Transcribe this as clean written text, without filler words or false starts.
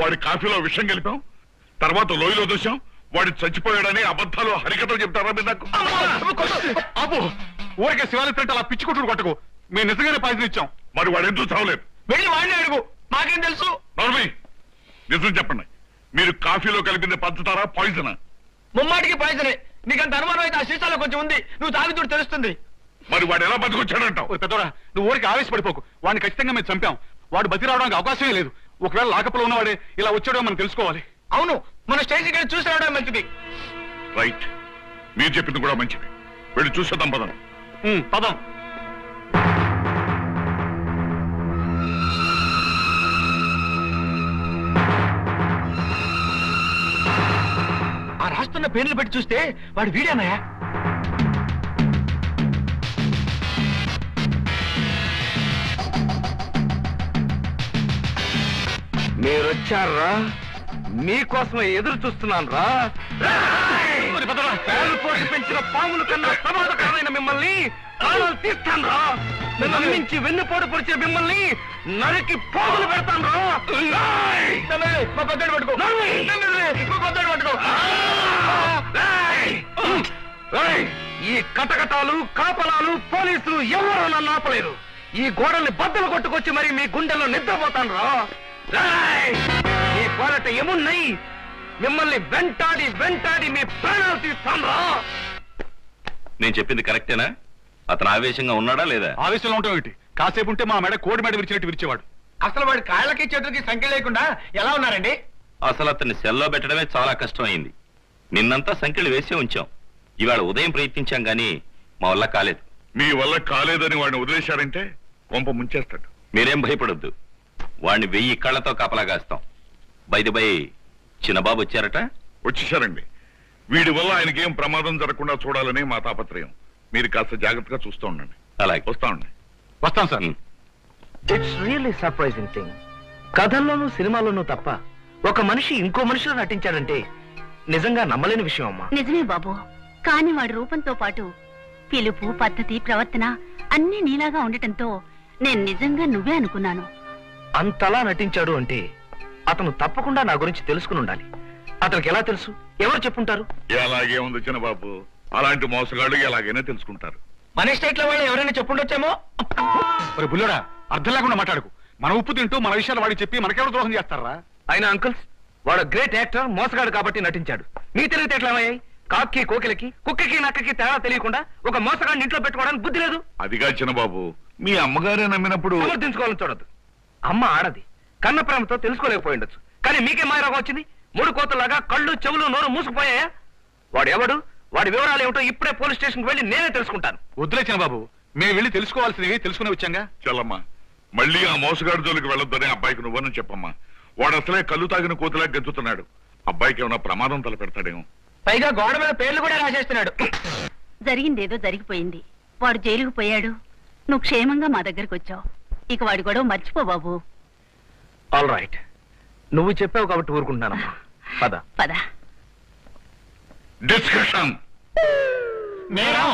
వాడి కాఫీలో విషం కలిపాం, తర్వాత లోయలో దూసాం, వాడు చచ్చిపోయాడని అబద్ధాలు హరికథలు చెప్తారా మీరు నాకు? అబ్బో ఊరికే శివాలయ ప్రింట్ అలా పిచ్చి కొట్టుడు కొట్టకు, మేము నిజంగానే పాయిజన్ ఇచ్చాం. మరి వాడు ఎందుకు చావలేదు? వెళ్ళి వాడిని అడుగు, మాకేం తెలుసు. నర్మి నిజం చెప్పండి, మీరు కాఫీలో కలిపింది పంచుతారా పాయిజనా? ముమ్మాటికి పాయిజనే. నీకంత అనుమానం అయితే ఆ సీసాలో కొంచెం ఉంది, నువ్వు తాగుతూ తెలుస్తుంది. మరి వాడు ఎలా బతికొచ్చాడంటావు? పెద్దోడా నువ్వు ఊరికి ఆవేశపడిపోకు, వాడిని ఖచ్చితంగా మేము చంపాం. వాడు బతి రావడానికి అవకాశమే లేదు. ఒకవేళ లాకప్లో ఉన్నవాడే ఇలా వచ్చాడో మనం తెలుసుకోవాలి. అవును, మన స్టేషన్కి వెళ్ళి చూసి రావడం మంచిది. రైట్, మీరు చెప్పింది కూడా మంచిది. వెళ్ళి చూసేద్దాం పదం. పదం. ఆ రాస్తున్న పేర్లు పెట్టి చూస్తే వాడు వీడేనాయా? మీరొచ్చారా? మీకోసమే ఎదురు చూస్తున్నాను రా. పేరు పోసి పెంచిన పాముల కన్నా ప్రమాదకరమైన మిమ్మల్ని ప్రాణాలు తీస్తాను రా. నమ్మించి వెన్నుపోటు పొడిచే మిమ్మల్ని నరికి పోగులు పెడతాను రా. ఈ కటకటాలు కాపలాలు పోలీసులు ఎవరో నన్ను ఆపలేరు. ఈ గోడల్ని బద్దలు కొట్టుకొచ్చి మరి మీ గుండెల్లో నిద్రపోతాను రా. మీ పోరాట ఏమున్నాయి? మిమ్మల్ని వెంటాడి వెంటాడి మీ ప్రాణాలు తీస్తాను రా. నేను చెప్పింది కరెక్టేనా? అతను ఆవేశంగా ఉన్నాడా లేదా? ఆవేశంలో ఉంటాం ఏంటి? కాసేపు ఉంటే మా మెడ కోడి మెడ విరిచినట్టు విరిచేవాడు. అసలు వాడి కాళ్ళకి చేతులకి సంఖ్య లేకుండా ఎలా ఉన్నారండి? అసలు అతన్ని సెల్లో పెట్టడమే చాలా కష్టం అయింది. నిన్నంతా సంఖ్యలు వేసే ఉంచాం. ఇవాళ ఉదయం ప్రయత్నించాం గానీ మా వల్ల కాలేదు. మీ వల్ల కాలేదని వాడిని వదిలేశారంటే కొంప ముంచేస్తాడు. మీరేం భయపడొద్దు, వాడిని 1000 కళ్ళతో కాపలాగాస్తాం. బై చిన్నబాబు వచ్చారట? వచ్చేసారండి. వీడి వల్ల ఆయనకేం ప్రమాదం జరగకుండా చూడాలని మా తాపత్రయం. మీరు కాస్త జాగ్రత్తగా చూస్తూ ఉండండి. అలాగే వస్తామండి. వస్తాం sir. It's really surprising thing. కథల్లోనూ సినిమాలోనూ తప్ప ఒక మనిషి ఇంకో మనిషిలో నటించాడంటే నిజంగా నమ్మలేని విషయం అమ్మా. నిజమే బాబు, కాని వాడి రూపంతో పాటు పిలుపు, పద్ధతి, ప్రవర్తన అన్నీ నీలాగా ఉండటంతో నేను నిజంగా నువ్వే అనుకున్నాను. అంతలా నటించాడు అంటే అతను తప్పకుండా నా గురించి తెలుసుకుని ఉండాలి. అతనికి ఎలా తెలుసు? ఎవరు చెప్పుంటారు? అలాగే ఉంది చిన్నబాబు, అలాంటి మోసగాళ్ళు ఎలాగైనా తెలుసుకుంటారు. మన స్టేట్ లో వాళ్ళు ఎవరైనా చెప్పుండొచ్చేమో. మరి బుల్లోడా అర్థం లేకుండా మాట్లాడుకు. మన ఉప్పు తింటూ మన విషయాలు వాడికి చెప్పి మనకెవరు ద్రోహం చేస్తారా? ఆయన అంకుల్స్, వాడు గ్రేట్ యాక్టర్, మోసగాడు కాబట్టి నటించాడు. మీ తెలివితేటలు ఏమయ్యాయి? కాకి కోకిలకి, కుక్కకి నక్కకి తేడా తెలియకుండా ఒక మోసగాడిని ఇంట్లో పెట్టుకోవడానికి బుద్ధి లేదు. అదిగా చిన్నబాబు, మీ అమ్మగారే నమ్మినప్పుడు సమర్థించుకోవాలని చూడద్దు. అమ్మ ఆడది, కన్న ప్రేమతో తెలుసుకోలేకపోయి ఉండొచ్చు. కానీ మీకే మాయరోగం వచ్చింది. 3 కోతలాగా కళ్ళు చెవులు నోరు మూసుకుపోయాయా? వాడు ఎవడు, వాడి వివరాలు ఏమిటో ఇప్పుడే పోలీస్ స్టేషన్కి వెళ్ళి నేనే తెలుసుకుంటాను. వద్దులే చిన్నబాబు, మేము వెళ్ళి తెలుసుకోవాల్సినవి తెలుసుకునే వచ్చాంగా. చల్లమ్మా, మళ్ళీ ఆ మోసగాడి జోలికి వెళ్ళొద్దని అబ్బాయికి నువ్వని చెప్పమ్మా. వాడు అసలే కళ్ళు తాగిన కోతిలా గెంతుతున్నాడు. అబ్బాయికి ఏమైనా ప్రమాదం తలపెడతాడేమో. పైగా గోడ మీద పేర్లు కూడా రాసేస్తున్నాడు. జరిగిందేదో జరిగిపోయింది. వాడు జైలుకు పోయాడు, నువ్వు క్షేమంగా మా దగ్గరకు వచ్చావు. ఇక వాడి గొడవ మర్చిపో బాబు. ఆల్ రైట్, నువ్వు చెప్పావు కాబట్టి ఊరుకుంటున్నానమ్మా. పద పద. డిస్కషన్. నేరం